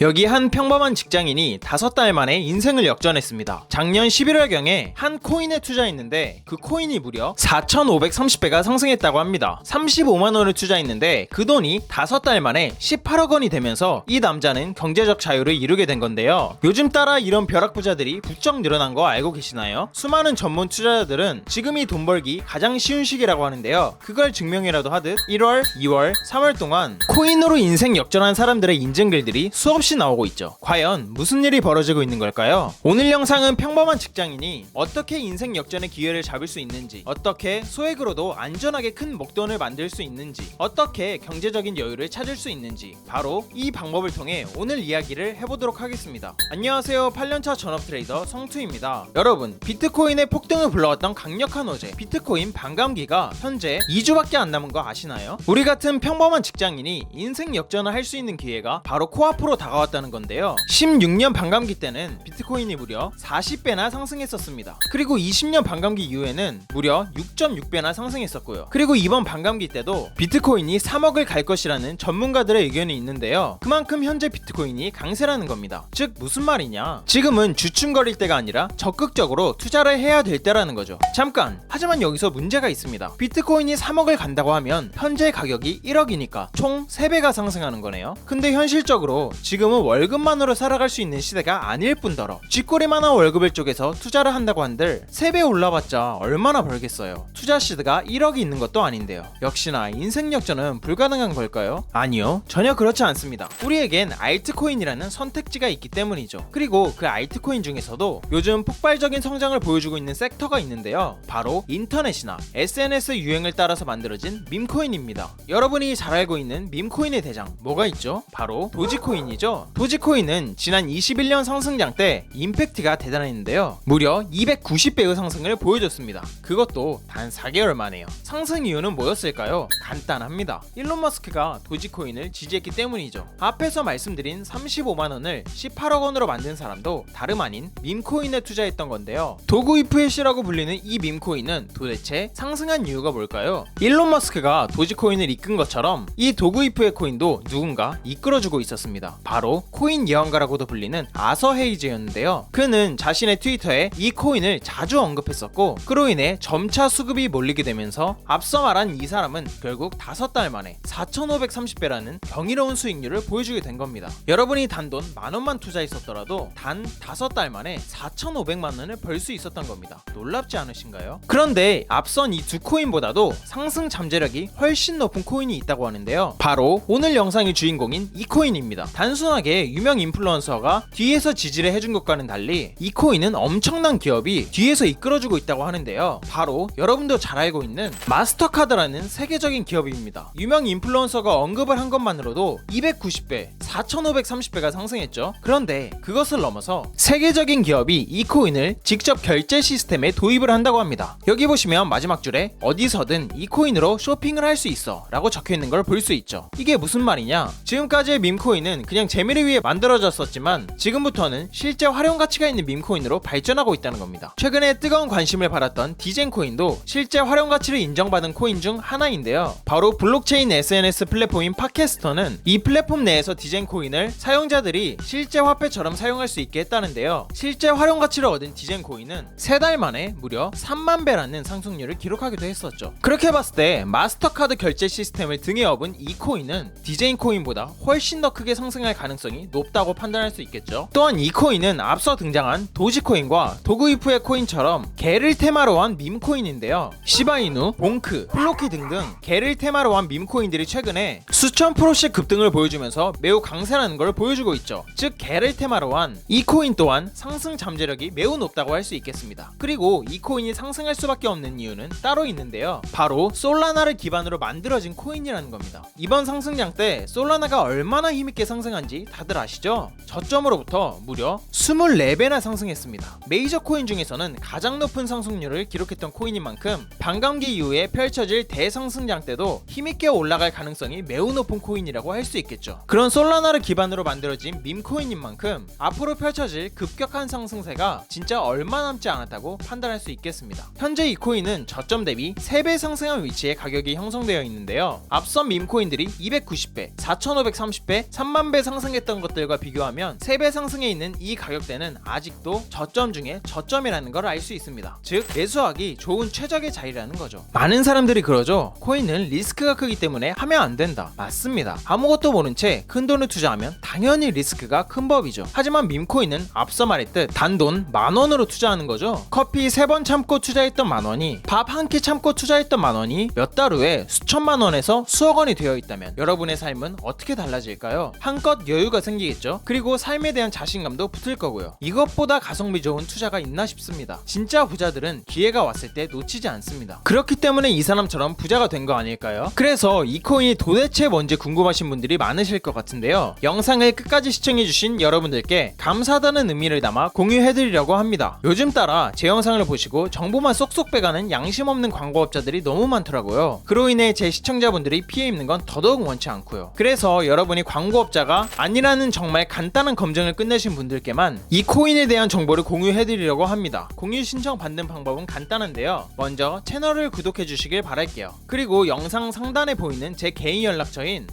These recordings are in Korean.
여기 한 평범한 직장인이 5달 만에 인생을 역전했습니다. 작년 11월경에 한 코인에 투자했는데 그 코인이 무려 4,530배가 상승했다고 합니다. 35만원을 투자했는데 그 돈이 5달 만에 18억 원이 되면서 이 남자는 경제적 자유를 이루게 된 건데요. 요즘 따라 이런 벼락부자들이 부쩍 늘어난 거 알고 계시나요? 수많은 전문 투자자들은 지금이 돈 벌기 가장 쉬운 시기라고 하는데요. 그걸 증명이라도 하듯 1월, 2월, 3월 동안 코인으로 인생 역전한 사람들의 인증글들이 수없이 나오고 있죠. 과연 무슨 일이 벌어지고 있는 걸까요? 오늘 영상은 평범한 직장인이 어떻게 인생 역전의 기회를 잡을 수 있는지, 어떻게 소액으로도 안전하게 큰 목돈을 만들 수 있는지, 어떻게 경제적인 여유를 찾을 수 있는지 바로 이 방법을 통해 오늘 이야기를 해보도록 하겠습니다. 안녕하세요. 8년차 전업 트레이더 성투입니다. 여러분, 비트코인의 폭등을 불러왔던 강력한 호재 비트코인 반감기가 현재 2주밖에 안 남은 거 아시나요? 우리 같은 평범한 직장인이 인생 역전을 할 수 있는 기회가 바로 코앞으로 다가왔다는 건데요. 16년 반감기 때는 비트코인이 무려 40배나 상승했었습니다. 그리고 20년 반감기 이후에는 무려 6.6배나 상승했었고요. 그리고 이번 반감기 때도 비트코인이 3억을 갈 것이라는 전문가들의 의견이 있는데요. 그만큼 현재 비트코인이 강세라는 겁니다. 즉 무슨 말이냐? 지금은 주춤거릴 때가 아니라 적극적으로 투자를 해야 될 때라는 거죠. 잠깐! 하지만 여기서 문제가 있습니다. 비트코인이 3억을 간다고 하면 현재 가격이 1억이니까 총 3배가 상승하는 거네요. 근데 현실적으로 지금은 월급만으로 살아갈 수 있는 시대가 아닐 뿐더러 쥐꼬리만한 월급을 쪼개서 투자를 한다고 한들 3배 올라봤자 얼마나 벌겠어요. 투자 시드가 1억이 있는 것도 아닌데요. 역시나 인생 역전은 불가능한 걸까요? 아니요, 전혀 그렇지 않습니다. 우리에겐 알트코인이라는 선택지가 있기 때문이죠. 그리고 그 알트코인 중에서도 요즘 폭발적인 성장을 보여주고 있는 섹터가 있는데요. 바로 인터넷이나 SNS 유행을 따라서 만들어진 밈코인입니다. 여러분이 잘 알고 있는 밈코인의 대장 뭐가 있죠? 바로 도지코인이죠. 도지코인은 지난 21년 상승장 때 임팩트가 대단했는데요. 무려 290배의 상승을 보여줬습니다. 그것도 단 4개월 만에요. 상승 이유는 뭐였을까요? 간단합니다. 일론 머스크가 도지코인을 지지했기 때문이죠. 앞에서 말씀드린 35만원을 18억 원으로 만든 사람도 다름 아닌 밈코인에 투자했던 건데요. 도구 이프엣이라고 불리는 이 밈코인은 도대체 상승한 이유가 뭘까요? 일론 머스크가 도지코인을 이끈 것처럼 이 도구 이프엣 코인도 누군가 이끌어주고 있었습니다. 바로 코인 예언가라고도 불리는 아서 헤이즈였는데요. 그는 자신의 트위터에 이 코인을 자주 언급했었고 그로 인해 점차 수급이 몰리게 되면서 앞서 말한 이 사람은 결국 5달 만에 4,530배라는 경이로운 수익률을 보여주게 된 겁니다. 여러분이 단돈 만원만 투자했었더라도 단 5달 만에 4,500만원을 벌 수 있었던 겁니다. 놀랍지 않으신가요? 그런데 앞선 이 두 코인보다도 상승 잠재력이 훨씬 높은 코인이 있다고 하는데요. 바로 오늘 영상의 주인공인 이 코인입니다. 단순하게 유명 인플루언서가 뒤에서 지지를 해준 것과는 달리 이 코인은 엄청난 기업이 뒤에서 이끌어주고 있다고 하는데요. 바로 여러분도 잘 알고 있는 마스터카드라는 세계적인 기업입니다. 유명 인플루언서가 언급을 한 것만으로도 290배, 4,530배가 상승했죠. 그런데 그것을 넘어서 세계적인 기업이 이 코인을 직접 결제 시스템에 도입을 한다고 합니다. 여기 보시면 마지막 줄에 어디서든 이 코인으로 쇼핑을 할 수 있어 라고 적혀있는 걸 볼 수 있죠. 이게 무슨 말이냐? 지금까지의 밈코인은 그냥 재미를 위해 만들어졌었지만 지금부터는 실제 활용 가치가 있는 밈코인으로 발전하고 있다는 겁니다. 최근에 뜨거운 관심을 받았던 디젠코인도 실제 활용 가치를 인정받은 코인 중 하나인데요. 바로 블록체인 SNS 플랫폼인 팟캐스터는 이 플랫폼 내에서 디젠코인을 사용자들이 실제 화폐처럼 사용할 수 있게 했다는데요. 실제 활용 가치를 얻은 디젠코인은 3달 만에 무려 3만 배라는 상승률을 기록하기도 했었죠. 그렇게 봤을 때 마스터카드 결제 시스템을 등에 업은 이 코인은 디젠코인보다 훨씬 더 크게 상승할 가능성이 높다고 판단할 수 있겠죠. 또한 이 코인은 앞서 등장한 도지코인과 도구이프의 코인처럼 개를 테마로 한 밈코인인데요. 시바이누, 봉크, 플로키 등등 개를 테마로 한 밈코인들이 최근에 수천 프로씩 급등을 보여주면서 매우 강세라는 걸 보여주고 있죠. 즉 개를 테마로 한 이 코인 또한 상승 잠재력이 매우 높다고 할 수 있겠습니다. 그리고 이 코인이 상승할 수밖에 없는 이유는 따로 있는데요. 바로 솔라나를 기반으로 만들어진 코인이라는 겁니다. 이번 상승장 때 솔라나가 얼마나 힘있게 상승한지 다들 아시죠? 저점으로부터 무려 24배나 상승했습니다. 메이저 코인 중에서는 가장 높은 상승률을 기록했던 코인인 만큼 반감기 이후에 펼쳐질 대상승장 때도 힘있게 올라갈 가능성이 매우 높은 코인이라고 할 수 있겠죠. 그런 솔라나를 기반으로 만들어진 밈코인인 만큼 앞으로 펼쳐질 급격한 상승세가 진짜 얼마 남지 않았다고 판단할 수 있겠습니다. 현재 이 코인은 저점 대비 3배 상승한 위치에 가격이 형성되어 있는데요. 앞선 밈코인들이 290배, 4,530배, 3만배 상승 상승했던 것들과 비교하면 3배 상승해 있는 이 가격대는 아직도 저점 중에 저점이라는 걸 알 수 있습니다. 즉 매수하기 좋은 최적의 자리라는 거죠. 많은 사람들이 그러죠. 코인은 리스크가 크기 때문에 하면 안 된다. 맞습니다. 아무것도 모른 채 큰 돈을 투자하면 당연히 리스크가 큰 법이죠. 하지만 밈코인은 앞서 말했듯 단돈 10,000원으로 투자하는 거죠. 커피 3번 참고 투자했던 10,000원이 밥 한 끼 참고 투자했던 10,000원이 몇 달 후에 수천만 원에서 수억 원이 되어 있다면 여러분의 삶은 어떻게 달라질까요? 한껏 여유가 생기겠죠. 그리고 삶에 대한 자신감도 붙을 거고요. 이것보다 가성비 좋은 투자가 있나 싶습니다. 진짜 부자들은 기회가 왔을 때 놓치지 않습니다. 그렇기 때문에 이 사람처럼 부자가 된 거 아닐까요? 그래서 이 코인이 도대체 뭔지 궁금하신 분들이 많으실 것 같은데요. 영상을 끝까지 시청해주신 여러분들께 감사하다는 의미를 담아 공유해드리려고 합니다. 요즘 따라 제 영상을 보시고 정보만 쏙쏙 빼가는 양심 없는 광고업자들이 너무 많더라고요. 그로 인해 제 시청자분들이 피해 입는 건 더더욱 원치 않고요. 그래서 여러분이 광고업자가 아니라는 정말 간단한 검증을 끝내신 분들께만 이 코인에 대한 정보를 공유해드리려고 합니다. 공유 신청 받는 방법은 간단한데요. 먼저 채널을 구독해 주시길 바랄게요. 그리고 영상 상단에 보이는 제 개인 연락처인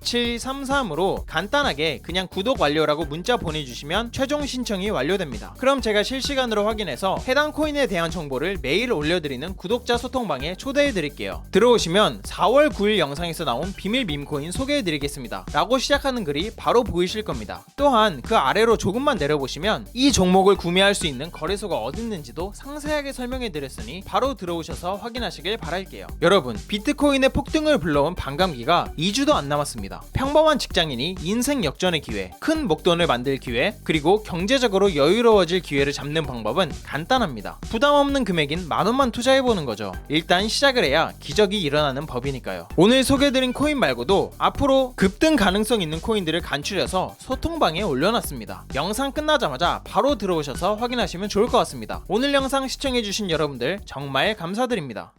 010-7681-2733으로 간단하게 그냥 구독 완료라고 문자 보내주시면 최종 신청이 완료됩니다. 그럼 제가 실시간으로 확인해서 해당 코인에 대한 정보를 매일 올려드리는 구독자 소통방에 초대해드릴게요. 들어오시면 4월 9일 영상에서 나온 비밀 밈코인 소개해드리겠습니다 라고 시작하는 글이 바로 보이실 겁니다. 또한 그 아래로 조금만 내려보시면 이 종목을 구매할 수 있는 거래소가 어딨는지도 상세하게 설명해드렸으니 바로 들어오셔서 확인하시길 바랄게요. 여러분, 비트코인의 폭등을 불러온 반감기가 2주도 안 남았습니다. 평범한 직장인이 인생 역전의 기회, 큰 목돈을 만들 기회, 그리고 경제적으로 여유로워질 기회를 잡는 방법은 간단합니다. 부담 없는 금액인 10,000원만 투자해보는 거죠. 일단 시작을 해야 기적이 일어나는 법이니까요. 오늘 소개해드린 코인 말고도 앞으로 급등 가능성 있는 코인들을 간추려서 소통방에 올려놨습니다. 영상 끝나자마자 바로 들어오셔서 확인하시면 좋을 것 같습니다. 오늘 영상 시청해주신 여러분들 정말 감사드립니다.